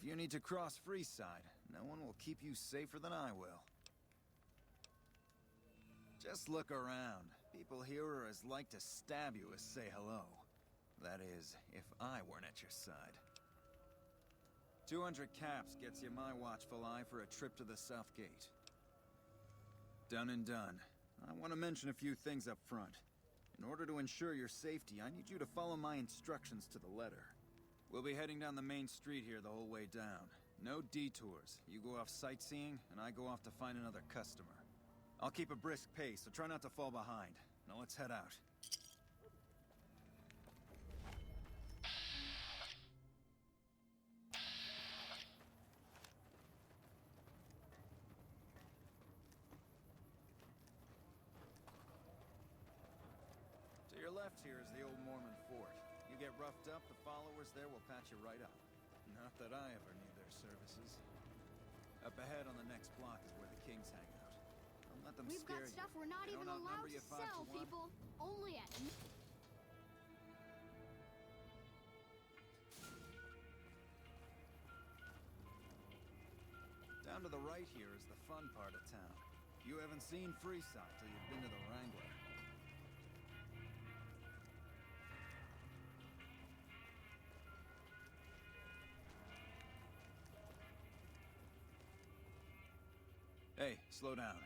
If you need to cross Freeside, no one will keep you safer than I will. Just look around. People here are as like to stab you as say hello. That is, if I weren't at your side. 200 caps gets you my watchful eye for a trip to the South Gate. Done and done. I want to mention a few things up front. In order to ensure your safety, I need you to follow my instructions to the letter. We'll be heading down the main street here the whole way down. No detours. You go off sightseeing, and I go off to find another customer. I'll keep a brisk pace, so try not to fall behind. Now let's head out. To your left here is the old Mormon fort. You get roughed up, the followers there will patch you right up. Not that I ever need their services. Up ahead on the next block is where the kings hang out. Don't let them scare you. We've got stuff we're not even allowed to sell, people. Only at... Down to the right here is the fun part of town. You haven't seen Freeside till you've been to the Wrangler. Hey, slow down.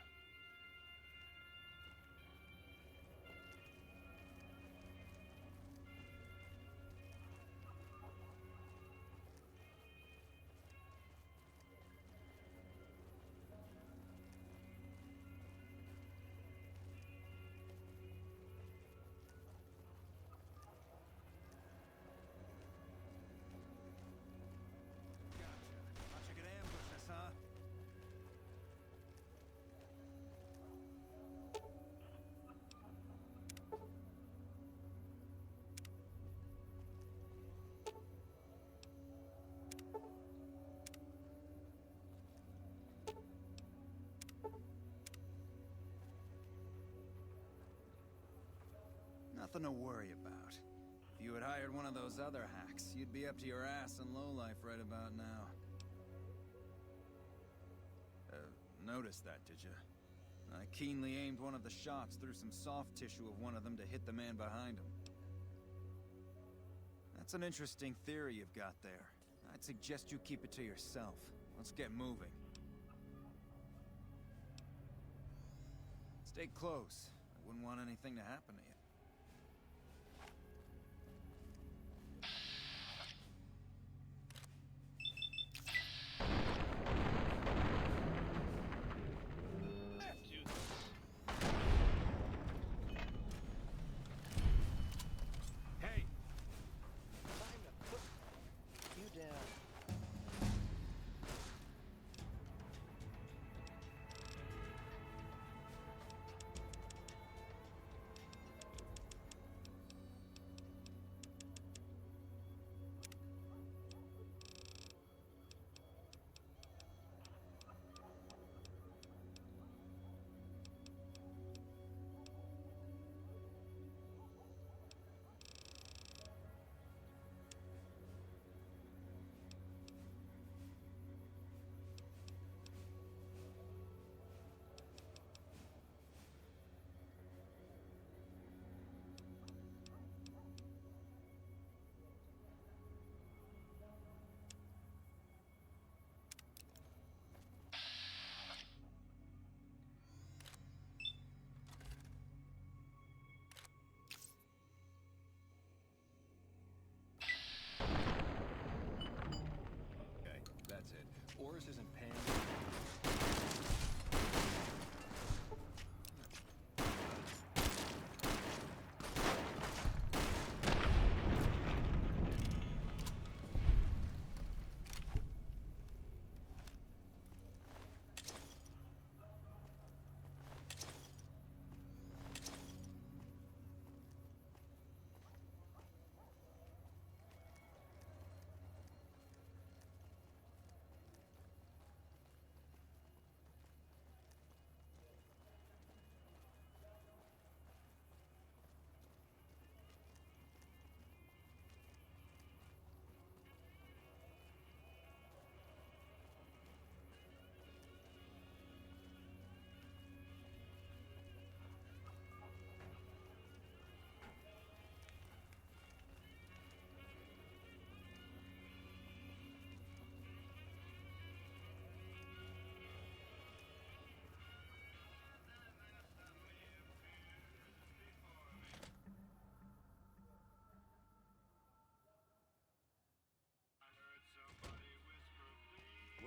Gotcha. Thought you could ambush us, huh? Nothing to worry about. If you had hired one of those other hacks, you'd be up to your ass in lowlife right about now. Noticed that, did you? I keenly aimed one of the shots through some soft tissue of one of them to hit the man behind him. That's an interesting theory you've got there. I'd suggest you keep it to yourself. Let's get moving. Stay close. I wouldn't want anything to happen to you.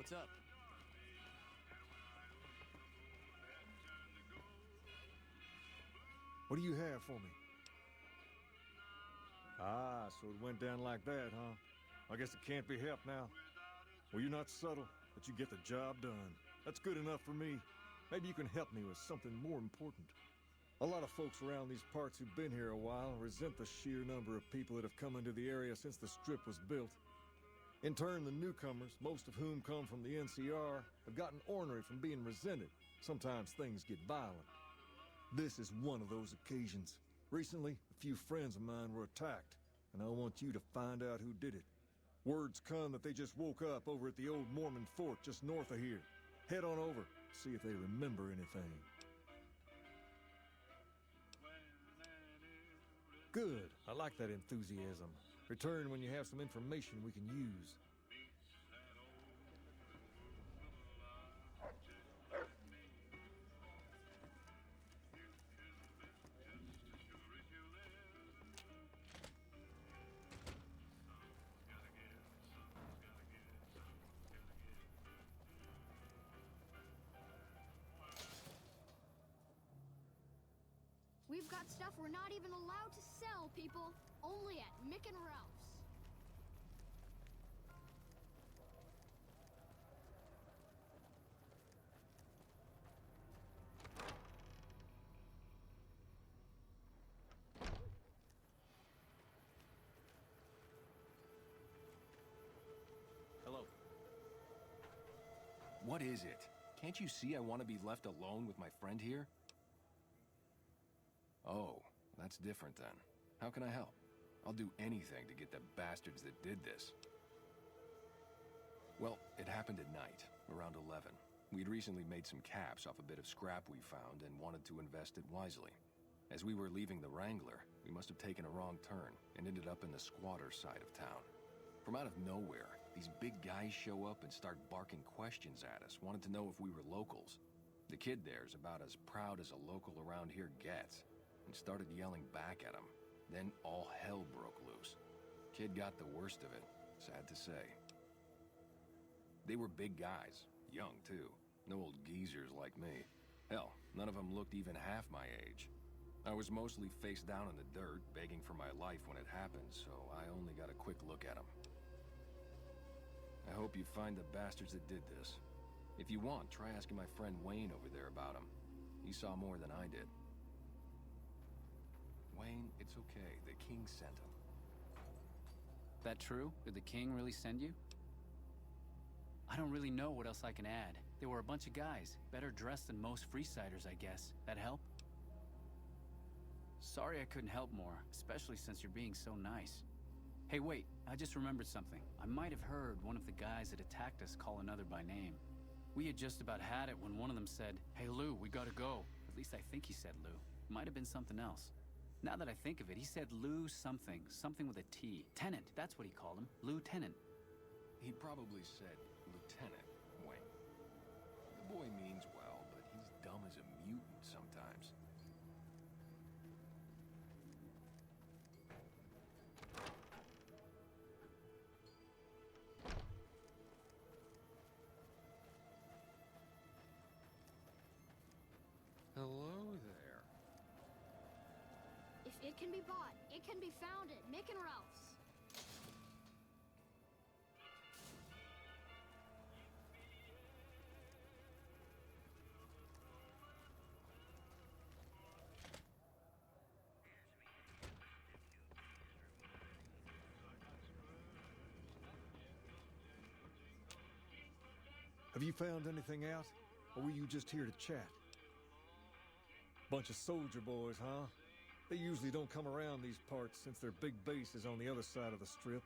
What's up? What do you have for me? Ah, so it went down like that, huh? I guess it can't be helped now. Well, you're not subtle, but you get the job done. That's good enough for me. Maybe you can help me with something more important. A lot of folks around these parts who've been here a while resent the sheer number of people that have come into the area since the Strip was built. In turn, the newcomers, most of whom come from the NCR, have gotten ornery from being resented. Sometimes things get violent. This is one of those occasions. Recently, a few friends of mine were attacked, and I want you to find out who did it. Word's come that they just woke up over at the old Mormon fort just north of here. Head on over, see if they remember anything. Good. I like that enthusiasm. Return when you have some information we can use. We've got stuff we're not even allowed to sell, people. Only at Mick and Ralph's. Hello. What is it? Can't you see I want to be left alone with my friend here? Oh, that's different then. How can I help? I'll do anything to get the bastards that did this. Well, it happened at night, around 11. We'd recently made some caps off a bit of scrap we found and wanted to invest it wisely. As we were leaving the Wrangler, we must have taken a wrong turn and ended up in the squatter side of town. From out of nowhere, these big guys show up and start barking questions at us, wanted to know if we were locals. The kid there's about as proud as a local around here gets, and started yelling back at him. Then all hell broke loose. Kid got the worst of it, sad to say. They were big guys, young too, no old geezers like me. Hell, none of them looked even half my age. I was mostly face down in the dirt, begging for my life when it happened, so I only got a quick look at them. I hope you find the bastards that did this. If you want, try asking my friend Wayne over there about him. He saw more than I did. Wayne, it's okay. The king sent him. That true? Did the king really send you? I don't really know what else I can add. They were a bunch of guys, better dressed than most Freesiders, I guess. That help? Sorry I couldn't help more, especially since you're being so nice. Hey, wait, I just remembered something. I might have heard one of the guys that attacked us call another by name. We had just about had it when one of them said, "Hey Lou, we gotta go." At least I think he said Lou. Might have been something else. Now that I think of it, he said Lou something. Something with a T. Tenant, that's what he called him. Lieutenant. He probably said Lieutenant Wayne. The boy means well, but he's dumb as a mutant sometimes. Hello there. If it can be bought, it can be found at Mick and Ralph's. Have you found anything out? Or were you just here to chat? Bunch of soldier boys, huh? They usually don't come around these parts since their big base is on the other side of the Strip.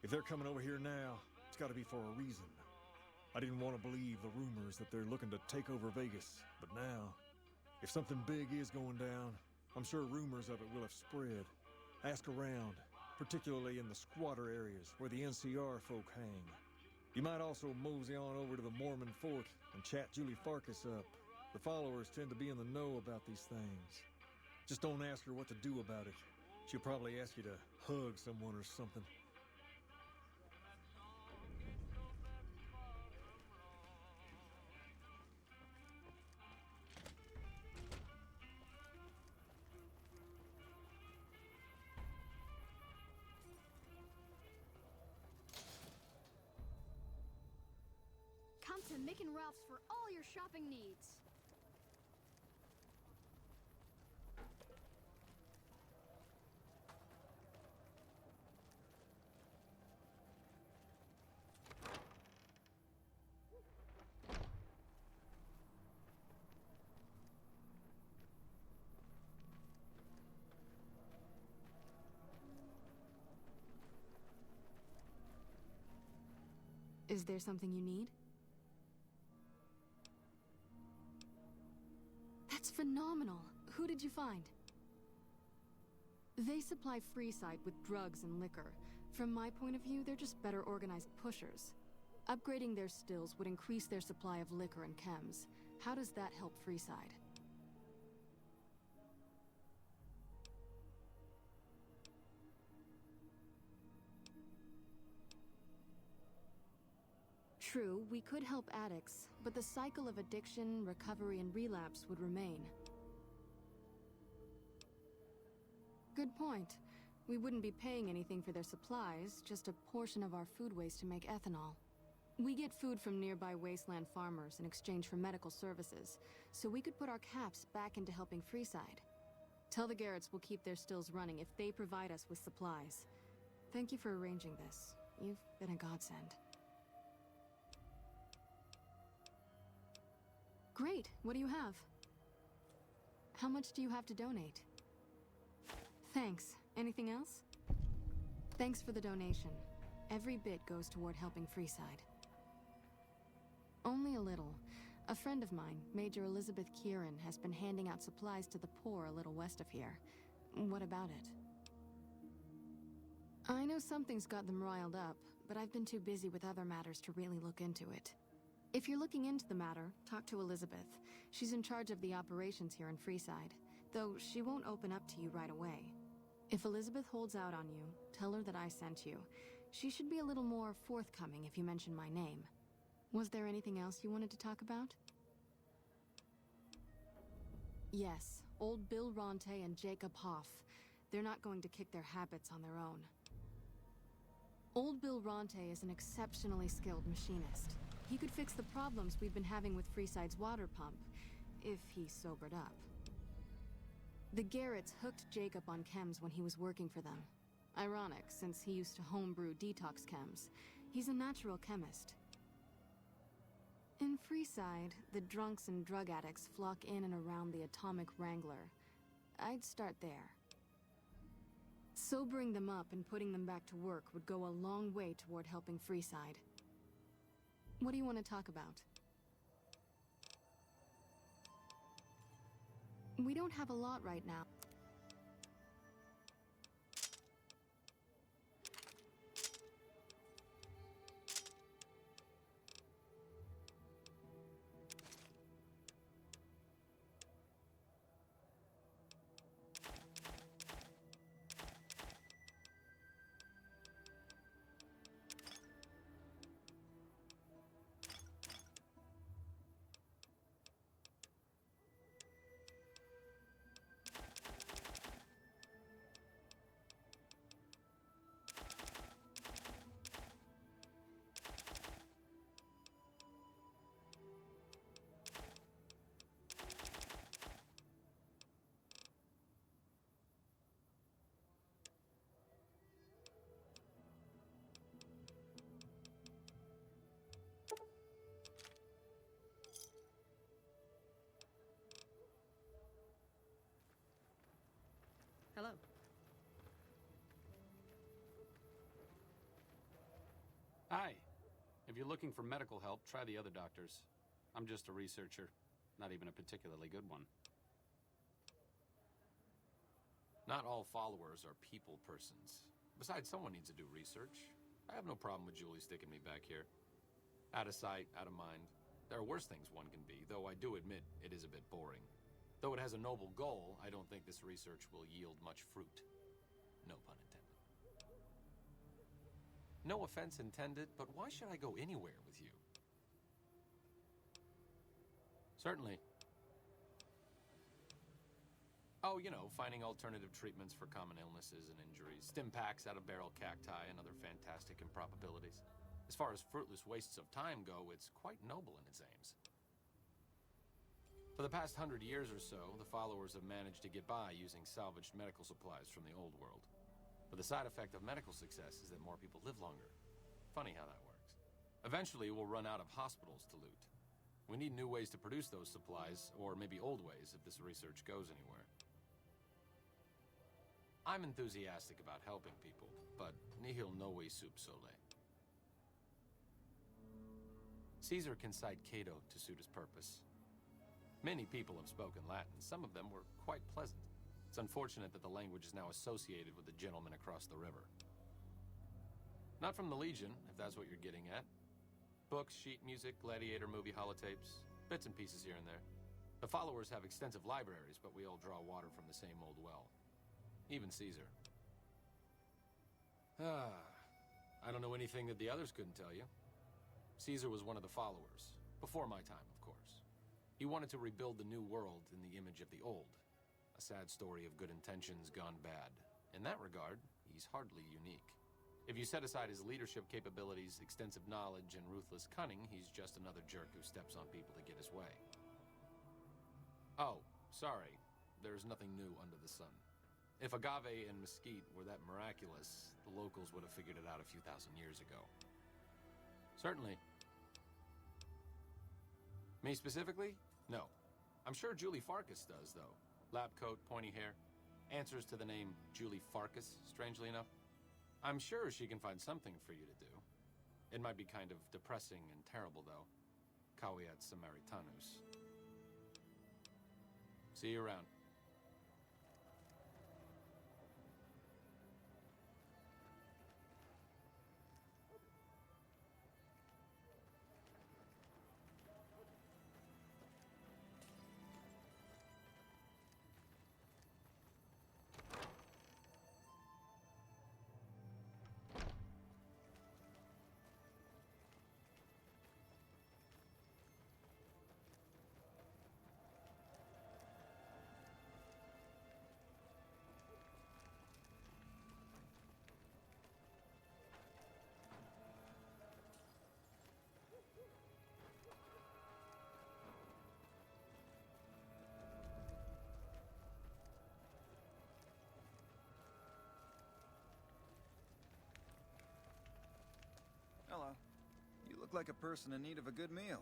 If they're coming over here now, it's gotta be for a reason. I didn't want to believe the rumors that they're looking to take over Vegas, but now, if something big is going down, I'm sure rumors of it will have spread. Ask around, particularly in the squatter areas where the NCR folk hang. You might also mosey on over to the Mormon fort and chat Julie Farkas up. The followers tend to be in the know about these things. Just don't ask her what to do about it. She'll probably ask you to hug someone or something. to Mick and Ralph's for all your shopping needs. Is there something you need? That's phenomenal! Who did you find? They supply Freeside with drugs and liquor. From my point of view, they're just better organized pushers. Upgrading their stills would increase their supply of liquor and chems. How does that help Freeside? True, we could help addicts, but the cycle of addiction, recovery, and relapse would remain. Good point. We wouldn't be paying anything for their supplies, just a portion of our food waste to make ethanol. We get food from nearby wasteland farmers in exchange for medical services, so we could put our caps back into helping Freeside. Tell the Garretts we'll keep their stills running if they provide us with supplies. Thank you for arranging this. You've been a godsend. Great, what do you have? How much do you have to donate? Thanks. Anything else? Thanks for the donation. Every bit goes toward helping Freeside. Only a little. A friend of mine, Major Elizabeth Kieran, has been handing out supplies to the poor a little west of here. What about it? I know something's got them riled up, but I've been too busy with other matters to really look into it. If you're looking into the matter, talk to Elizabeth. She's in charge of the operations here in Freeside, though she won't open up to you right away. If Elizabeth holds out on you, tell her that I sent you. She should be a little more forthcoming if you mention my name. Was there anything else you wanted to talk about? Yes, old Bill Ronte and Jacob Hoff. They're not going to kick their habits on their own. Old Bill Ronte is an exceptionally skilled machinist. He could fix the problems we've been having with Freeside's water pump, if he sobered up. The Garretts hooked Jacob on chems when he was working for them. Ironic, since he used to homebrew detox chems. He's a natural chemist. In Freeside, the drunks and drug addicts flock in and around the Atomic Wrangler. I'd start there. Sobering them up and putting them back to work would go a long way toward helping Freeside. What do you want to talk about? We don't have a lot right now. Hello. Hi. If you're looking for medical help, try the other doctors. I'm just a researcher, not even a particularly good one. Not all followers are people persons. Besides, someone needs to do research. I have no problem with Julie sticking me back here. Out of sight, out of mind. There are worse things one can be, though I do admit it is a bit boring. Though it has a noble goal, I don't think this research will yield much fruit. No pun intended. No offense intended, but why should I go anywhere with you? Certainly. Oh, you know, finding alternative treatments for common illnesses and injuries, stim packs out of barrel cacti, and other fantastic improbabilities. As far as fruitless wastes of time go, it's quite noble in its aims. For the past 100 years or so, the followers have managed to get by using salvaged medical supplies from the old world. But the side effect of medical success is that more people live longer. Funny how that works. Eventually, we'll run out of hospitals to loot. We need new ways to produce those supplies, or maybe old ways if this research goes anywhere. I'm enthusiastic about helping people, but nihil novi sub sole. Caesar can cite Cato to suit his purpose. Many people have spoken Latin. Some of them were quite pleasant. It's unfortunate that the language is now associated with the gentleman across the river. Not from the Legion, if that's what you're getting at. Books, sheet music, gladiator movie holotapes, bits and pieces here and there. The followers have extensive libraries, but we all draw water from the same old well. Even Caesar. I don't know anything that the others couldn't tell you. Caesar was one of the followers, before my time, of course. He wanted to rebuild the new world in the image of the old. A sad story of good intentions gone bad. In that regard, he's hardly unique. If you set aside his leadership capabilities, extensive knowledge, and ruthless cunning, he's just another jerk who steps on people to get his way. Oh, sorry. There's nothing new under the sun. If agave and mesquite were that miraculous, the locals would have figured it out a few thousand years ago. Certainly. Me specifically? No. I'm sure Julie Farkas does, though. Lab coat, pointy hair. Answers to the name Julie Farkas, strangely enough. I'm sure she can find something for you to do. It might be kind of depressing and terrible, though. Caveat Samaritanus. See you around. Hello. You look like a person in need of a good meal.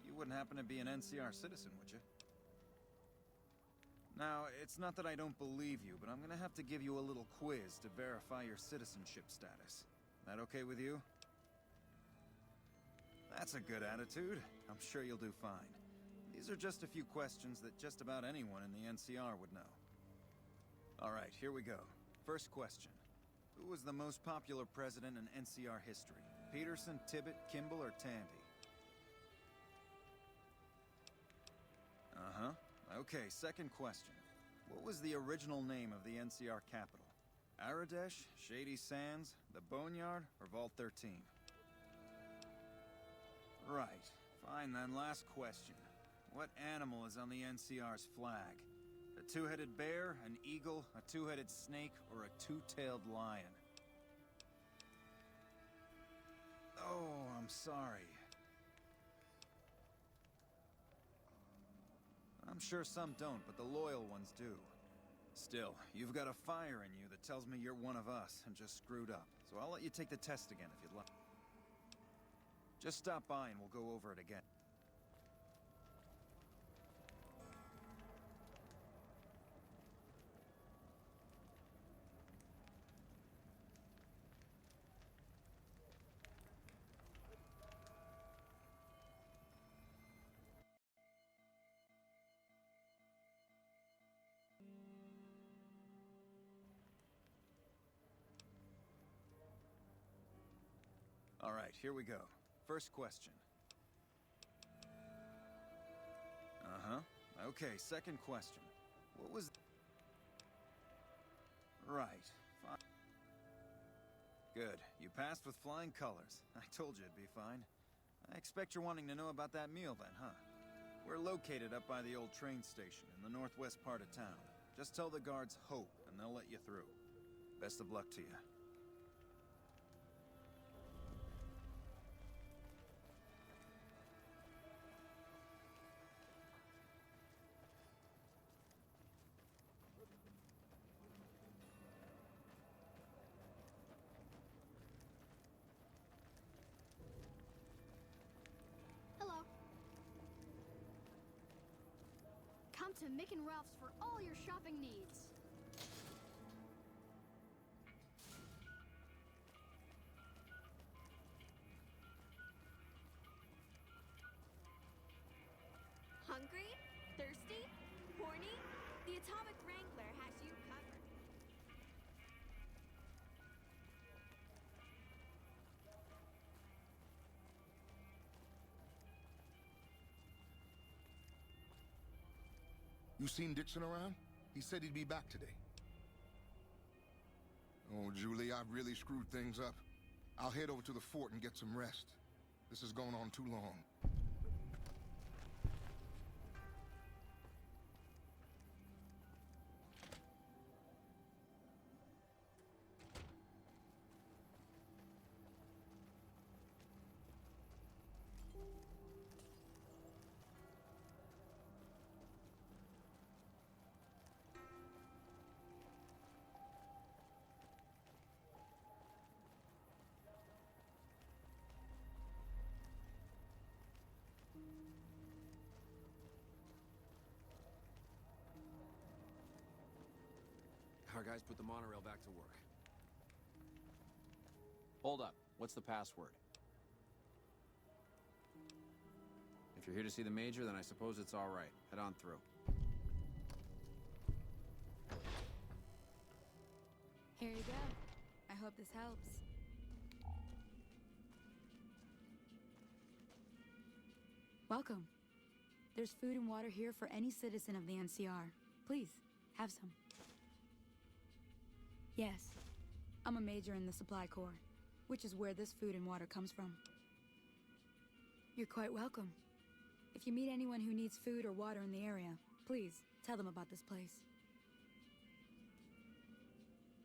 You wouldn't happen to be an NCR citizen, would you? Now, it's not that I don't believe you, but I'm gonna have to give you a little quiz to verify your citizenship status. That okay with you? That's a good attitude. I'm sure you'll do fine. These are just a few questions that just about anyone in the NCR would know. Alright, here we go. First question. Who was the most popular president in NCR history? Peterson, Tibbet, Kimball, or Tandy? Uh-huh. Okay, second question. What was the original name of the NCR capital? Aradesh, Shady Sands, the Boneyard, or Vault 13? Right. Fine then, last question. What animal is on the NCR's flag? A two-headed bear, an eagle, a two-headed snake, or a two-tailed lion? Oh, I'm sorry. I'm sure some don't, but the loyal ones do. Still, you've got a fire in you that tells me you're one of us and just screwed up. So I'll let you take the test again if you'd like. Just stop by and we'll go over it again. All right, here we go. First question. Uh-huh. Okay, second question. What was... Right. Fine. Good. You passed with flying colors. I told you it'd be fine. I expect you're wanting to know about that meal then, huh? We're located up by the old train station in the northwest part of town. Just tell the guards Hope, and they'll let you through. Best of luck to you. Come to Mick and Ralph's for all your shopping needs. Hungry? Thirsty? Horny? The Atomic Wrangler has you covered. You seen Dixon around? He said he'd be back today. Oh, Julie, I've really screwed things up. I'll head over to the fort and get some rest. This has gone on too long. Our guys put the monorail back to work. Hold up. What's the password? If you're here to see the Major, then I suppose it's all right. Head on through. Here you go. I hope this helps. Welcome. There's food and water here for any citizen of the NCR. Please, have some. Yes, I'm a major in the Supply Corps, which is where this food and water comes from. You're quite welcome. If you meet anyone who needs food or water in the area, please tell them about this place.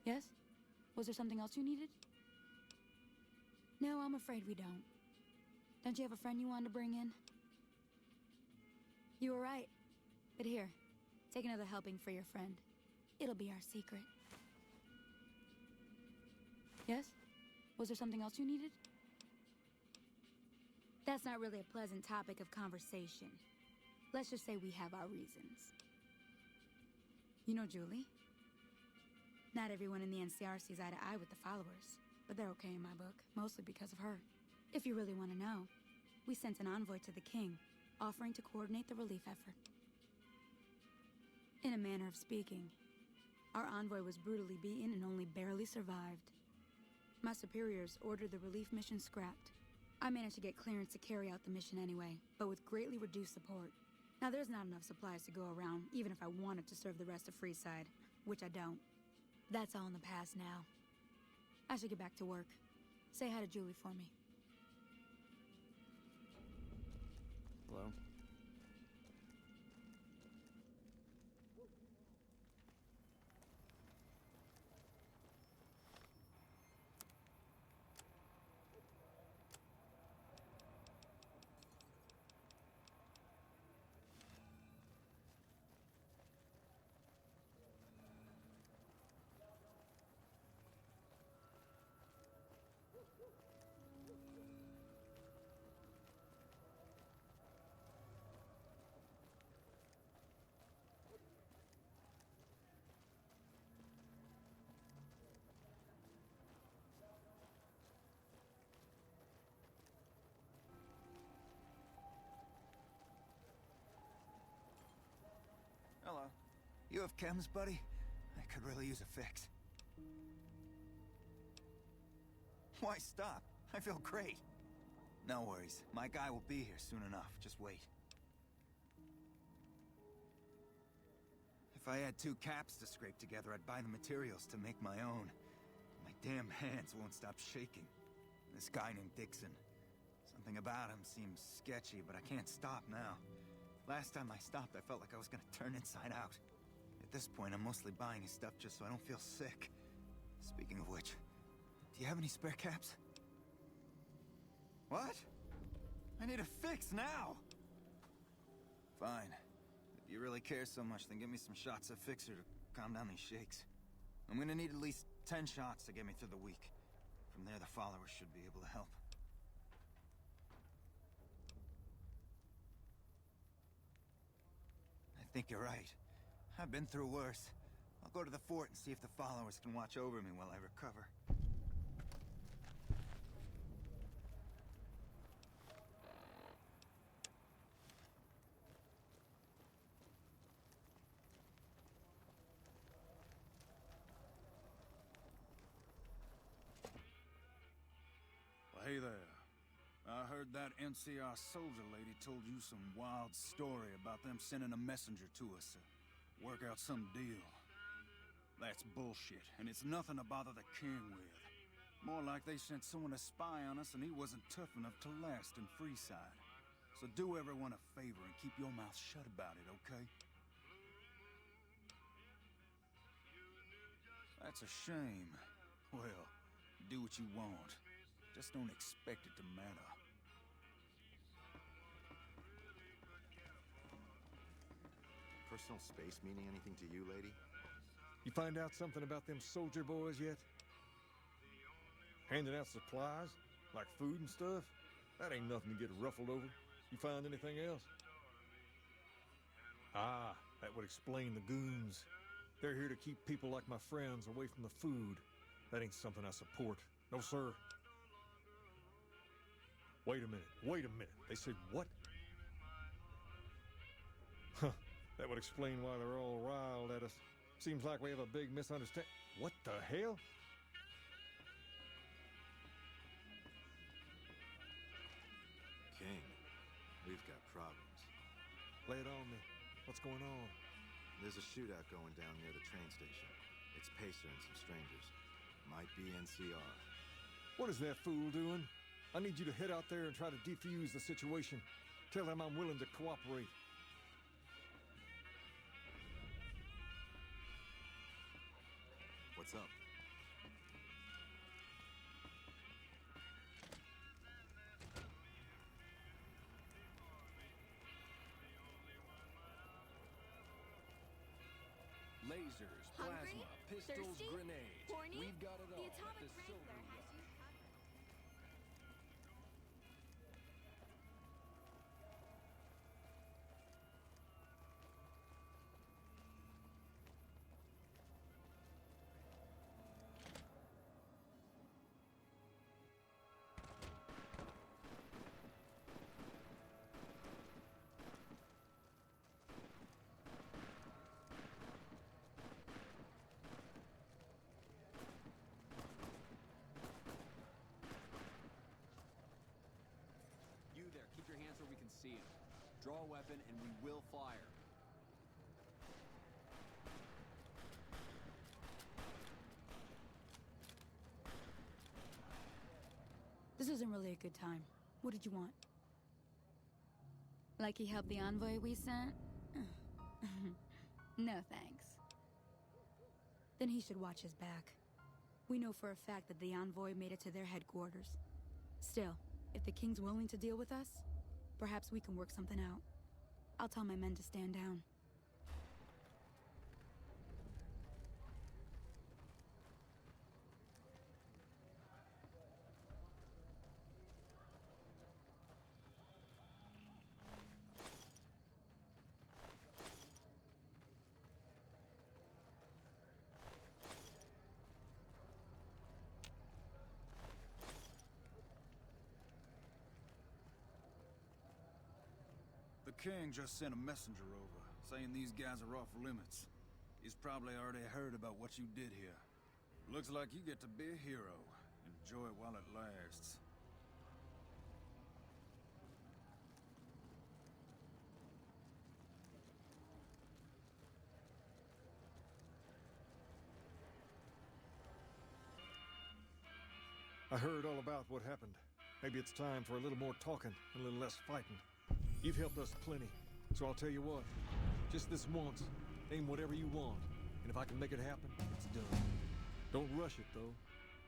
Yes? Was there something else you needed? No, I'm afraid we don't. Don't you have a friend you wanted to bring in? You were right. But here, take another helping for your friend. It'll be our secret. Yes? Was there something else you needed? That's not really a pleasant topic of conversation. Let's just say we have our reasons. You know Julie? Not everyone in the NCR sees eye to eye with the followers, but they're okay in my book, mostly because of her. If you really want to know, we sent an envoy to the king, offering to coordinate the relief effort. In a manner of speaking, our envoy was brutally beaten and only barely survived. My superiors ordered the relief mission scrapped. I managed to get clearance to carry out the mission anyway, but with greatly reduced support. Now there's not enough supplies to go around, even if I wanted to serve the rest of Freeside, which I don't. That's all in the past now. I should get back to work. Say hi to Julie for me. Hello? Hello. You have chems, buddy? I could really use a fix. Why stop? I feel great. No worries. My guy will be here soon enough. Just wait. If I had 2 caps to scrape together, I'd buy the materials to make my own. My damn hands won't stop shaking. This guy named Dixon. Something about him seems sketchy, but I can't stop now. Last time I stopped, I felt like I was gonna turn inside out. At this point, I'm mostly buying his stuff just so I don't feel sick. Speaking of which, do you have any spare caps? What? I need a fix now! Fine. If you really care so much, then give me some shots of Fixer to calm down these shakes. I'm gonna need at least 10 shots to get me through the week. From there, the followers should be able to help. I think you're right. I've been through worse. I'll go to the fort and see if the followers can watch over me while I recover. Well, hey there. I heard that NCR soldier lady told you some wild story about them sending a messenger to us to work out some deal. That's bullshit, and it's nothing to bother the king with. More like they sent someone to spy on us and he wasn't tough enough to last in Freeside. So do everyone a favor and keep your mouth shut about it, okay? That's a shame. Well, do what you want. Just don't expect it to matter. Personal space meaning anything to you, lady? You find out something about them soldier boys yet? Handing out supplies? Like food and stuff? That ain't nothing to get ruffled over. You find anything else? Ah, that would explain the goons. They're here to keep people like my friends away from the food. That ain't something I support. No, sir. Wait a minute. They said what? Huh, that would explain why they're all riled at us. Seems like we have a big misunderstanding. What the hell? King, we've got problems. Lay it on me. What's going on? There's a shootout going down near the train station. It's Pacer and some strangers. Might be NCR. What is that fool doing? I need you to head out there and try to defuse the situation. Tell them I'm willing to cooperate. What's up? Lasers, Hungry? plasma, pistols, Thirsty? grenades. Horny? We've got it all. The Atomic at the Wrangler Silver has you. You there, keep your hands where we can see him. Draw a weapon and we will fire. This isn't really a good time. What did you want? Like he helped the envoy we sent? No thanks. Then he should watch his back. We know for a fact that the envoy made it to their headquarters. Still, if the king's willing to deal with us, perhaps we can work something out. I'll tell my men to stand down. The king just sent a messenger over, saying these guys are off limits. He's probably already heard about what you did here. Looks like you get to be a hero. Enjoy it while it lasts. I heard all about what happened. Maybe it's time for a little more talking and a little less fighting. You've helped us plenty, so I'll tell you what. Just this once, aim whatever you want, and if I can make it happen, it's done. Don't rush it, though.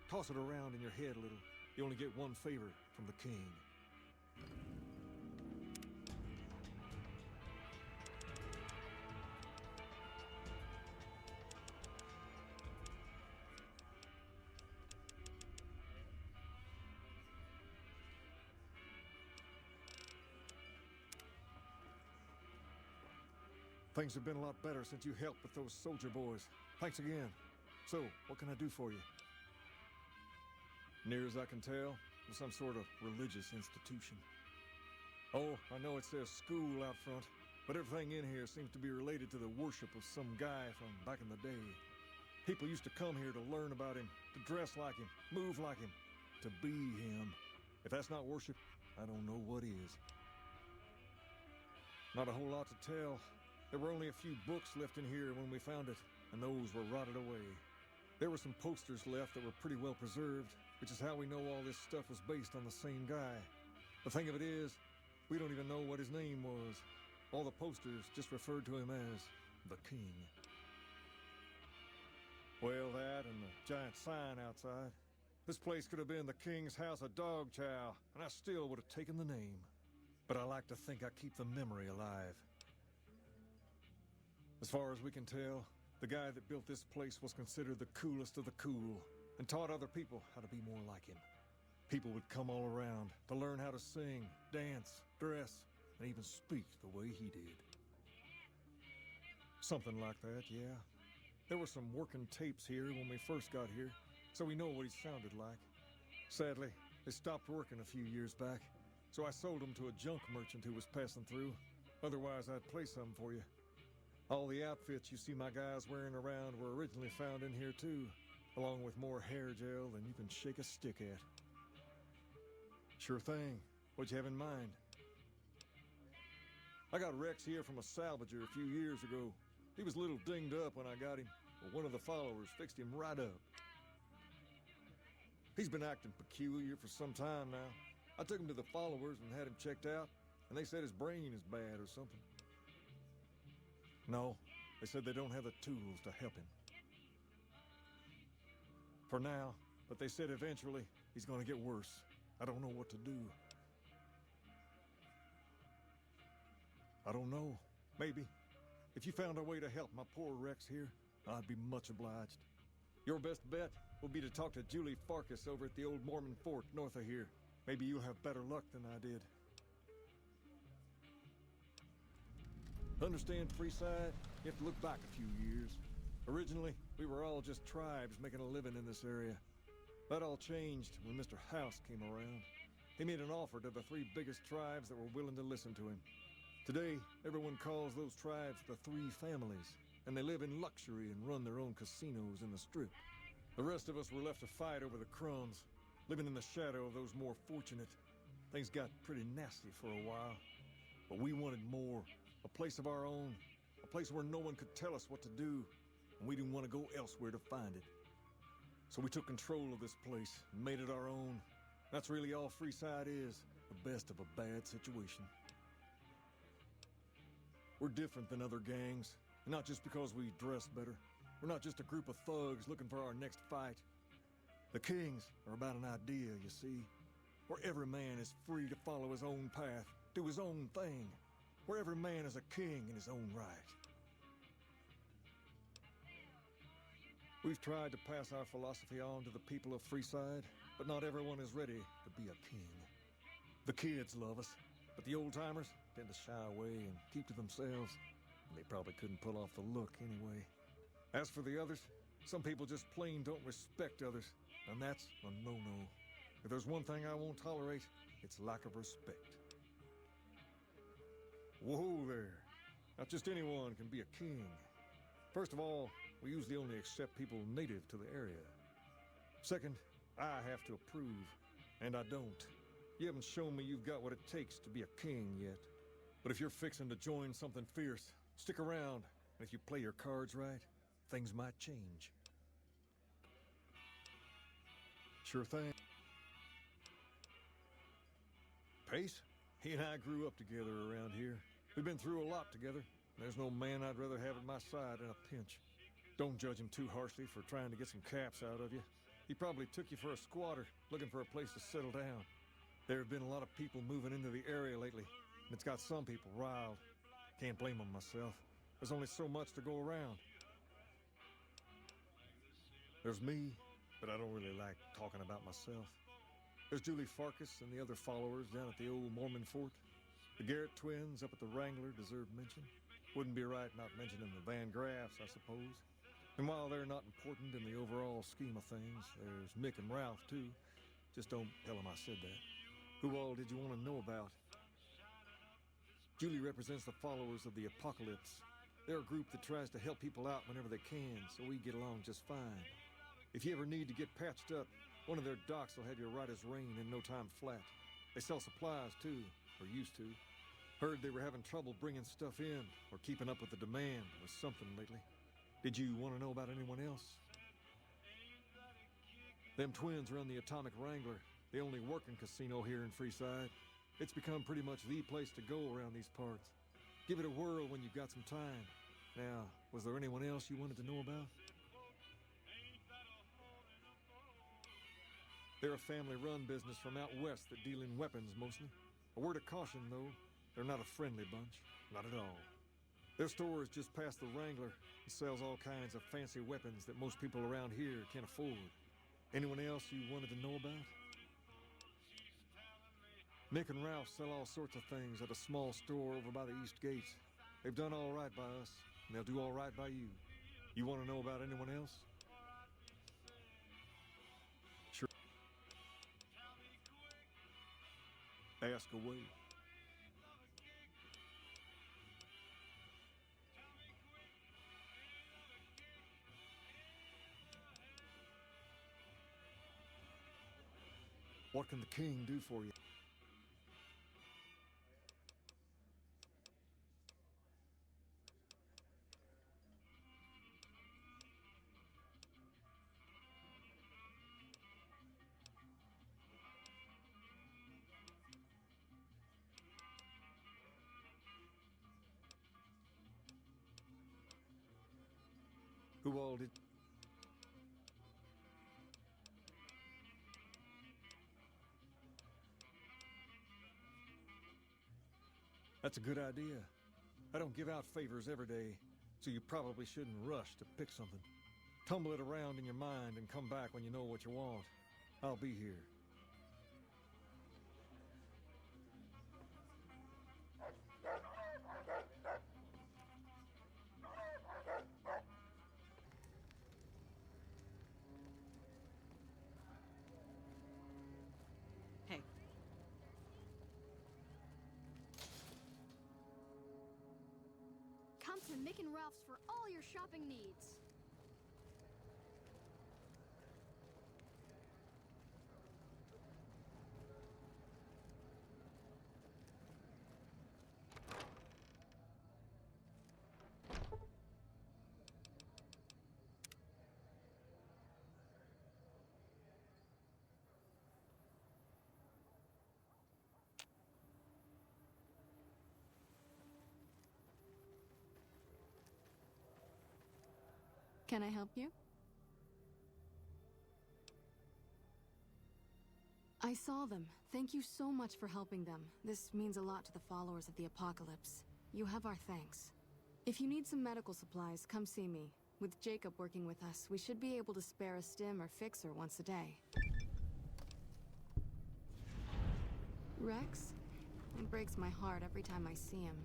Toss it around in your head a little. You only get one favor from the king. Things have been a lot better since you helped with those soldier boys. Thanks again. So, what can I do for you? Near as I can tell, it's some sort of religious institution. Oh, I know it says school out front, but everything in here seems to be related to the worship of some guy from back in the day. People used to come here to learn about him, to dress like him, move like him, to be him. If that's not worship, I don't know what is. Not a whole lot to tell. There were only a few books left in here when we found it, and those were rotted away. There were some posters left that were pretty well preserved, which is how we know all this stuff was based on the same guy. The thing of it is, we don't even know what his name was. All the posters just referred to him as the King. Well, that and the giant sign outside. This place could have been the King's House of Dog Chow, and I still would have taken the name. But I like to think I keep the memory alive. As far as we can tell, the guy that built this place was considered the coolest of the cool, and taught other people how to be more like him. People would come all around to learn how to sing, dance, dress, and even speak the way he did. Something like that, yeah. There were some working tapes here when we first got here, so we know what he sounded like. Sadly, they stopped working a few years back, so I sold them to a junk merchant who was passing through. Otherwise, I'd play some for you. All the outfits you see my guys wearing around were originally found in here too, along with more hair gel than you can shake a stick at. Sure thing. What'd you have in mind? I got Rex here from a salvager a few years ago. He was a little dinged up when I got him, but one of the followers fixed him right up. He's been acting peculiar for some time now. I took him to the followers and had him checked out, and they said his brain is bad or something. No, they said they don't have the tools to help him. For now, but they said eventually he's gonna get worse. I don't know what to do. I don't know. Maybe. If you found a way to help my poor Rex here, I'd be much obliged. Your best bet will be to talk to Julie Farkas over at the old Mormon fort north of here. Maybe you'll have better luck than I did. Understand, Freeside? You have to look back a few years. Originally, we were all just tribes making a living in this area. That all changed when Mr. House came around. He made an offer to the 3 biggest tribes that were willing to listen to him. Today, everyone calls those tribes the 3 families, and they live in luxury and run their own casinos in the Strip. The rest of us were left to fight over the crumbs, living in the shadow of those more fortunate. Things got pretty nasty for a while, but we wanted more. A place of our own, a place where no one could tell us what to do, and we didn't want to go elsewhere to find it. So we took control of this place and made it our own. That's really all Freeside is, the best of a bad situation. We're different than other gangs, and not just because we dress better. We're not just a group of thugs looking for our next fight. The Kings are about an idea, you see, where every man is free to follow his own path, do his own thing, where every man is a king in his own right. We've tried to pass our philosophy on to the people of Freeside, but not everyone is ready to be a king. The kids love us, but the old-timers tend to shy away and keep to themselves. And they probably couldn't pull off the look anyway. As for the others, some people just plain don't respect others, and that's a no-no. If there's one thing I won't tolerate, it's lack of respect. Whoa there. Not just anyone can be a king. First of all, we usually only accept people native to the area. Second, I have to approve, and I don't. You haven't shown me you've got what it takes to be a king yet. But if you're fixing to join something fierce, stick around, and if you play your cards right, things might change. Sure thing. Pace? He and I grew up together around here. We've been through a lot together. There's no man I'd rather have at my side in a pinch. Don't judge him too harshly for trying to get some caps out of you. He probably took you for a squatter, looking for a place to settle down. There have been a lot of people moving into the area lately, and it's got some people riled. Can't blame them myself. There's only so much to go around. There's me, but I don't really like talking about myself. There's Julie Farkas and the other followers down at the old Mormon fort. The Garrett twins up at the Wrangler deserve mention. Wouldn't be right not mentioning the Van Graffs, I suppose. And while they're not important in the overall scheme of things, there's Mick and Ralph, too. Just don't tell them I said that. Who all did you want to know about? Julie represents the followers of the Apocalypse. They're a group that tries to help people out whenever they can, so we get along just fine. If you ever need to get patched up, one of their docs will have you right as rain in no time flat. They sell supplies, too, or used to. Heard they were having trouble bringing stuff in, or keeping up with the demand, or something lately. Did you want to know about anyone else? Them twins run the Atomic Wrangler, the only working casino here in Freeside. It's become pretty much the place to go around these parts. Give it a whirl when you've got some time. Now, was there anyone else you wanted to know about? They're a family-run business from out west that deal in weapons mostly. A word of caution, though, they're not a friendly bunch. Not at all. Their store is just past the Wrangler and sells all kinds of fancy weapons that most people around here can't afford. Anyone else you wanted to know about? Mick and Ralph sell all sorts of things at a small store over by the East Gate. They've done all right by us, and they'll do all right by you. You want to know about anyone else? Sure. Ask away. What can the king do for you? Who all did... That's a good idea. I don't give out favors every day, so you probably shouldn't rush to pick something. Tumble it around in your mind and come back when you know what you want. I'll be here. Hey. Come to Mick and Ralph's for all your shopping needs. Can I help you? I saw them. Thank you so much for helping them. This means a lot to the followers of the Apocalypse. You have our thanks. If you need some medical supplies, come see me. With Jacob working with us, we should be able to spare a stim or fixer once a day. Rex? It breaks my heart every time I see him.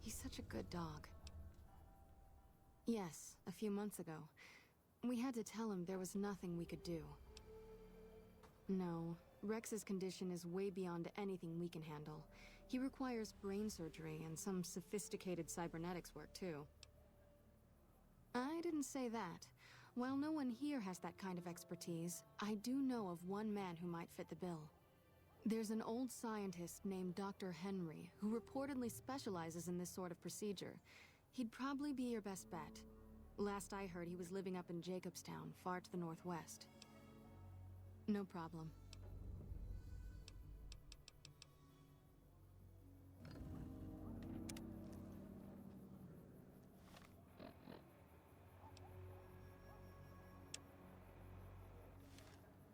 He's such a good dog. Yes, a few months ago. We had to tell him there was nothing we could do. No, Rex's condition is way beyond anything we can handle. He requires brain surgery and some sophisticated cybernetics work, too. I didn't say that. While no one here has that kind of expertise, I do know of one man who might fit the bill. There's an old scientist named Dr. Henry, who reportedly specializes in this sort of procedure. He'd probably be your best bet. Last I heard, he was living up in Jacobstown, far to the northwest. No problem.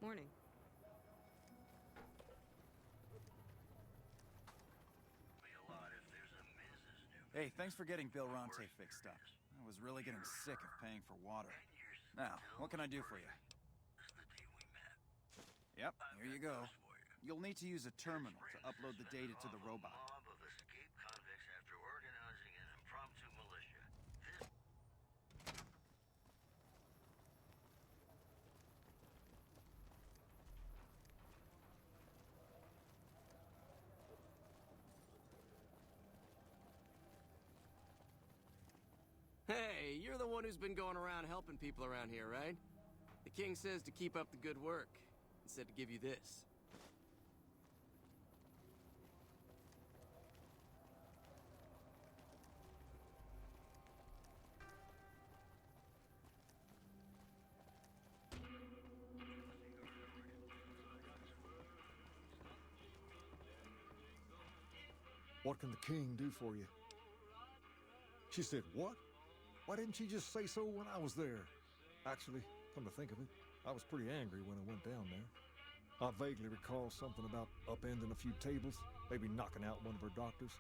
Morning. Hey, thanks for getting Bill Ronte fixed up. I was really getting sick of paying for water. Now, what can I do for you? Yep, here you go. You'll need to use a terminal to upload the data to the robot. Hey, you're the one who's been going around helping people around here, right? The king says to keep up the good work, and said to give you this. What can the king do for you? She said, what? Why didn't she just say so when I was there? Actually, come to think of it, I was pretty angry when I went down there. I vaguely recall something about upending a few tables, maybe knocking out one of her doctors.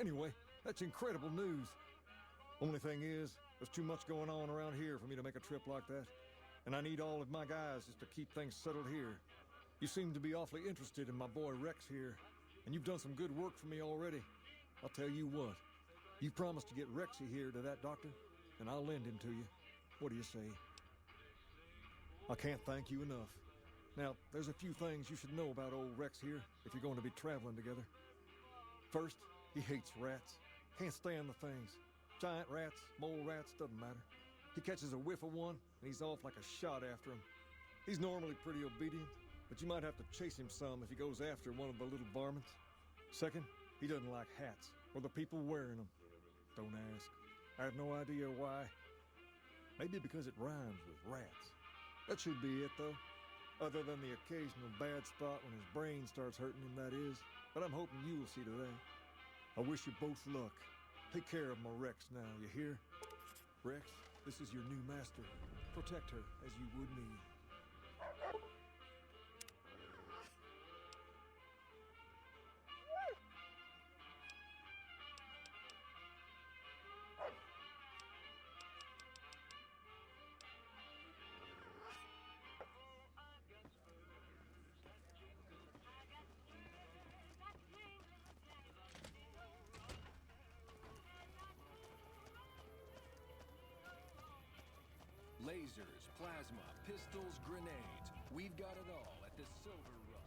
Anyway, that's incredible news. Only thing is, there's too much going on around here for me to make a trip like that. And I need all of my guys just to keep things settled here. You seem to be awfully interested in my boy Rex here, and you've done some good work for me already. I'll tell you what, you promised to get Rexy here to that doctor, and I'll lend him to you. What do you say? I can't thank you enough. Now, there's a few things you should know about old Rex here if you're going to be traveling together. First, he hates rats. Can't stand the things. Giant rats, mole rats, doesn't matter. He catches a whiff of one, and he's off like a shot after him. He's normally pretty obedient, but you might have to chase him some if he goes after one of the little varmints. Second, he doesn't like hats, or the people wearing them. Don't ask. I have no idea why. Maybe because it rhymes with rats. That should be it, though. Other than the occasional bad spot when his brain starts hurting him, that is. But I'm hoping you will see to that. I wish you both luck. Take care of my Rex now, you hear? Rex, this is your new master. Protect her as you would me. Lasers, plasma, pistols, grenades. We've got it all at the Silver Rush.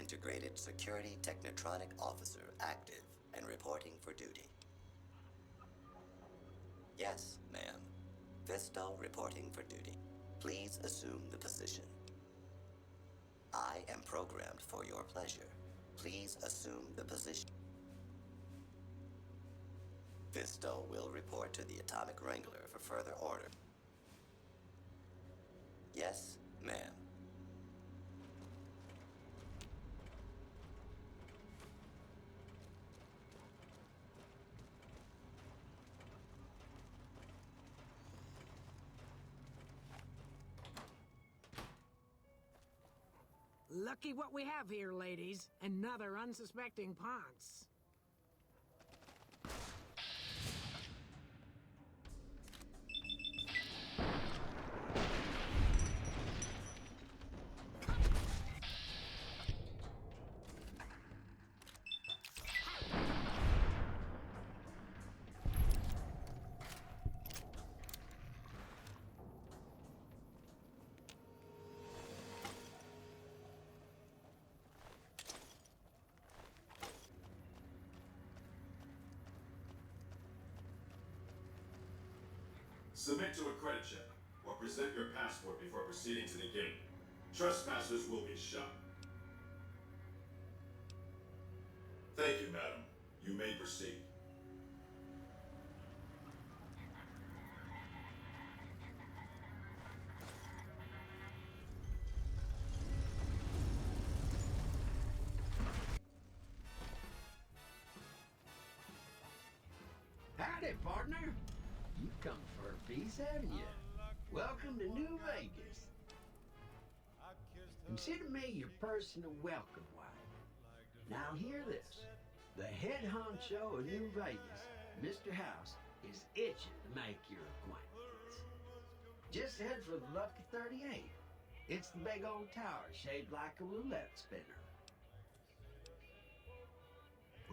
Integrated Security Technotronic Officer active and reporting for duty. Yes, ma'am. Visto reporting for duty. Please assume the position. I am programmed for your pleasure. Please assume the position. Visto will report to the Atomic Wrangler for further order. Yes, ma'am. Lucky what we have here, ladies. Another unsuspecting Ponce. Submit to a credit check, or present your passport before proceeding to the gate. Trespassers will be shot. Thank you, madam. You may proceed. Howdy, partner. You come for a piece, haven't you? Welcome to New Vegas. Consider me your personal welcome wife. Now hear this. The head honcho of New Vegas, Mr. House, is itching to make your acquaintance. Just head for the Lucky 38. It's the big old tower shaped like a roulette spinner.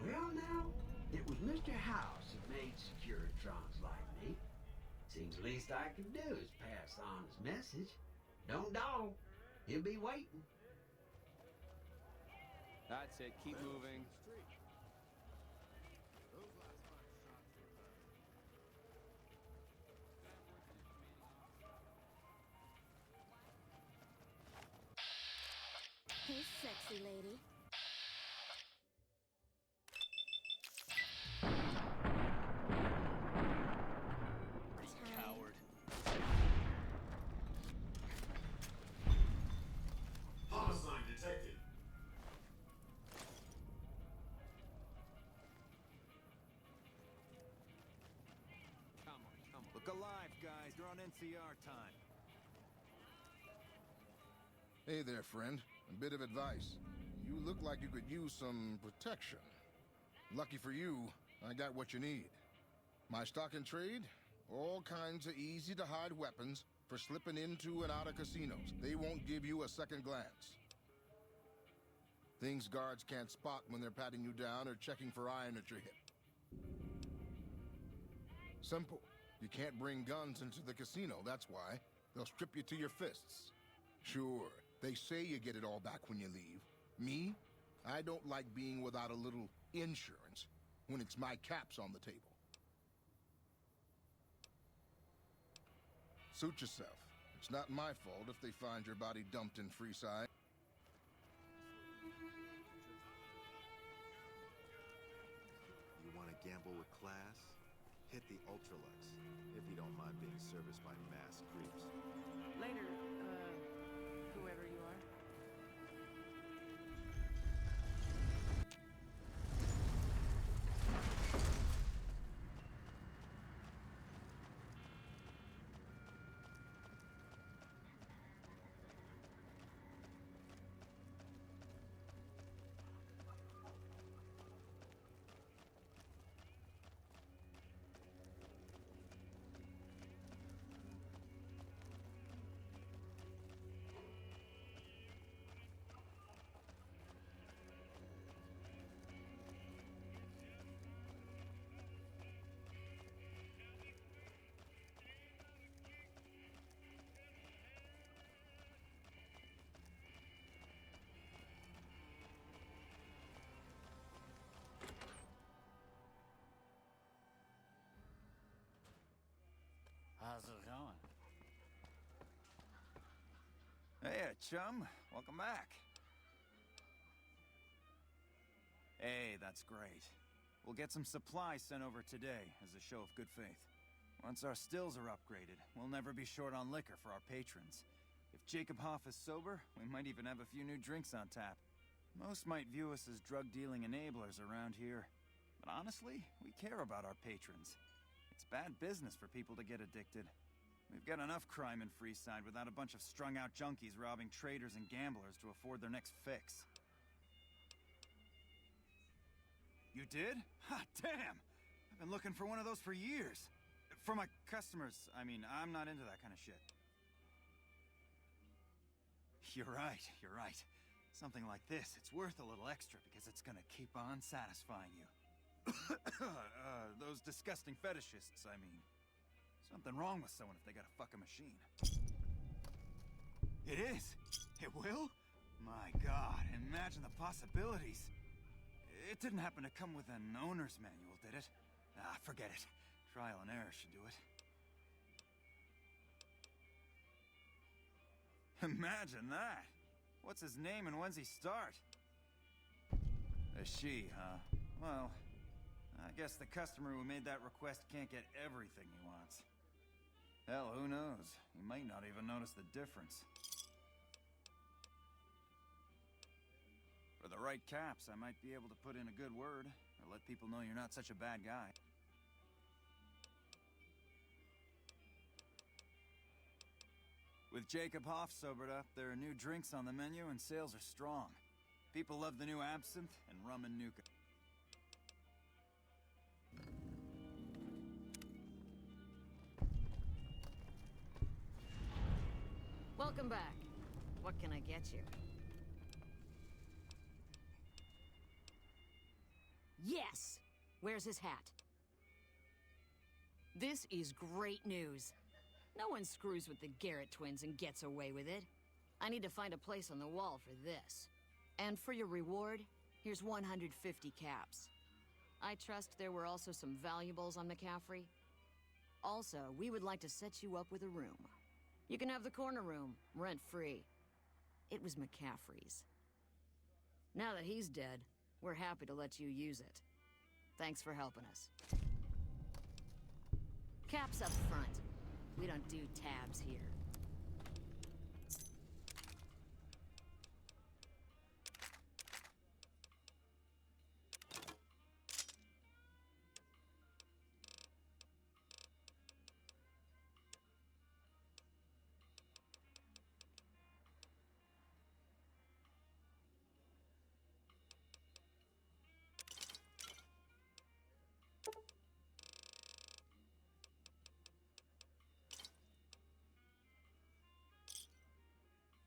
Well now, it was Mr. House that made Securitrons like me. Seems the least I can do is pass on his message. Don't dawdle. He'll be waiting. That's it. Keep moving. Hey, sexy lady. Coward. Homicide detected. Come on. Look alive, guys. You're on NCR time. Hey there, friend. A bit of advice. You look like you could use some protection. Lucky for you, I got what you need. My stock and trade? All kinds of easy-to-hide weapons for slipping into and out of casinos. They won't give you a second glance. Things guards can't spot when they're patting you down or checking for iron at your hip. Simple. You can't bring guns into the casino, that's why. They'll strip you to your fists. Sure, they say you get it all back when you leave. Me? I don't like being without a little insurance when it's my caps on the table. Suit yourself. It's not my fault if they find your body dumped in Freeside. You want to gamble with class? Hit the Ultralux, if you don't mind being serviced by masked creeps. Later, whoever you are. Hiya, chum. Welcome back. Hey, that's great. We'll get some supplies sent over today as a show of good faith. Once our stills are upgraded, we'll never be short on liquor for our patrons. If Jacob Hoff is sober, we might even have a few new drinks on tap. Most might view us as drug-dealing enablers around here. But honestly, we care about our patrons. It's bad business for people to get addicted. We've got enough crime in Freeside without a bunch of strung-out junkies robbing traders and gamblers to afford their next fix. You did? Ha, damn! I've been looking for one of those for years. For my customers, I mean, I'm not into that kind of shit. You're right. Something like this, it's worth a little extra because it's gonna keep on satisfying you. Those disgusting fetishists, I mean. Something wrong with someone if they gotta fuck a machine. It is! It will? My God, imagine the possibilities. It didn't happen to come with an owner's manual, did it? Ah, forget it. Trial and error should do it. Imagine that! What's his name and when's he start? A she, huh? Well, I guess the customer who made that request can't get everything he wants. Hell, who knows? He might not even notice the difference. For the right caps, I might be able to put in a good word, or let people know you're not such a bad guy. With Jacob Hoff sobered up, there are new drinks on the menu and sales are strong. People love the new absinthe and rum and nuka. Welcome back. What can I get you? Yes! Where's his hat? This is great news. No one screws with the Garrett twins and gets away with it. I need to find a place on the wall for this. And for your reward, here's 150 caps. I trust there were also some valuables on McCaffrey. Also, we would like to set you up with a room. You can have the corner room, rent-free. It was McCaffrey's. Now that he's dead, we're happy to let you use it. Thanks for helping us. Caps up front. We don't do tabs here.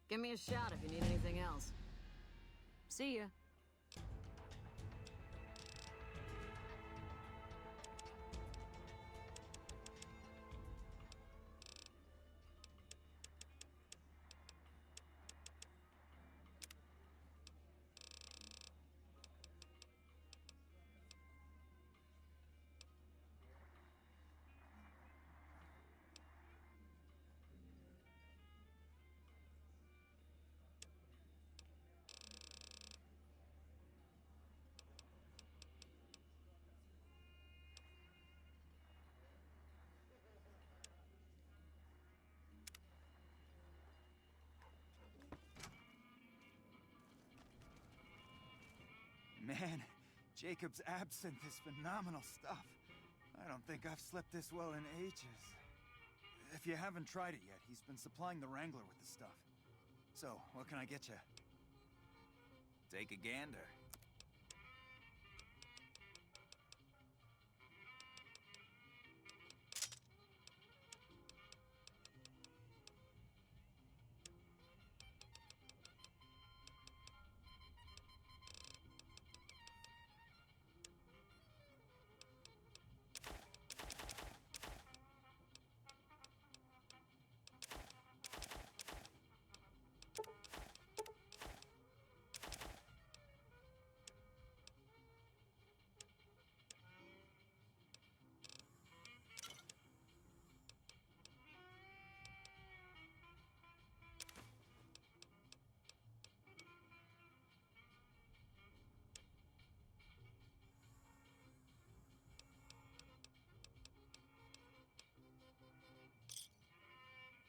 Give me a shout if you need anything else. See ya. Man, Jacob's absinthe is phenomenal stuff. I don't think I've slept this well in ages. If you haven't tried it yet, he's been supplying the Wrangler with the stuff. So, what can I get you? Take a gander.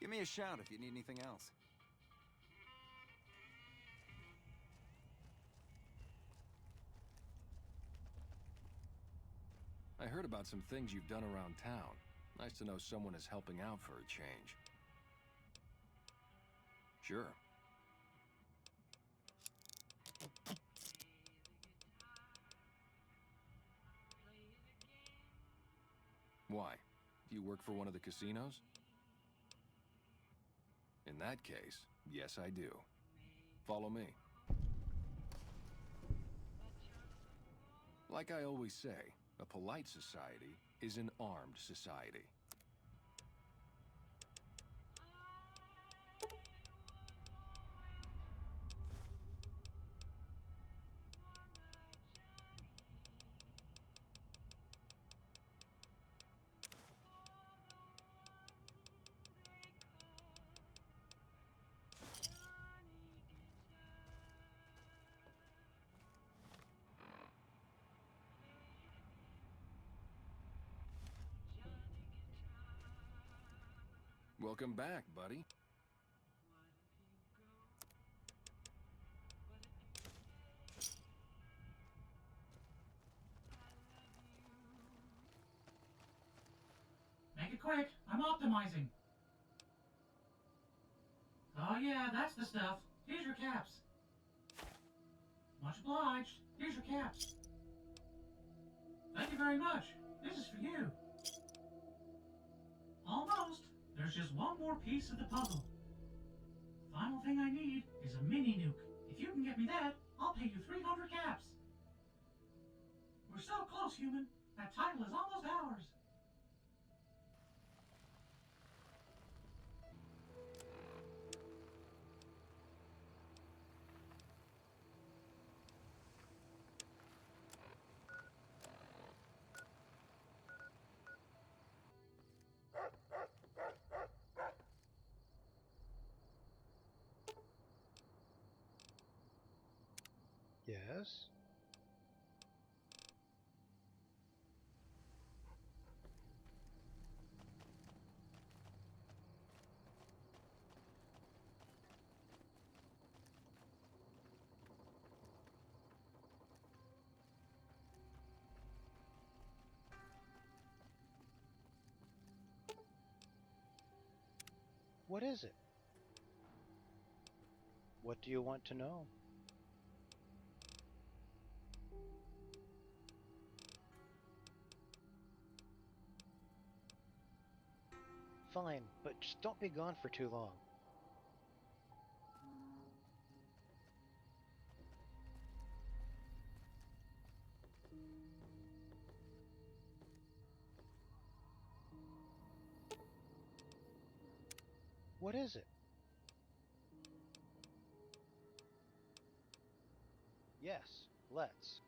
Give me a shout if you need anything else. I heard about some things you've done around town. Nice to know someone is helping out for a change. Sure. Why? Do you work for one of the casinos? In that case, yes I do. Follow me. Like I always say, a polite society is an armed society. Welcome back, buddy. Make it quick. I'm optimizing. Oh yeah, that's the stuff. Here's your caps. Much obliged. Here's your caps. Thank you very much. This is for you. Almost. There's just one more piece of the puzzle. The final thing I need is a mini nuke. If you can get me that, I'll pay you 300 caps. We're so close, human. That title is almost ours. Yes? What is it? What do you want to know? Fine, but just don't be gone for too long. What is it? Yes, let's.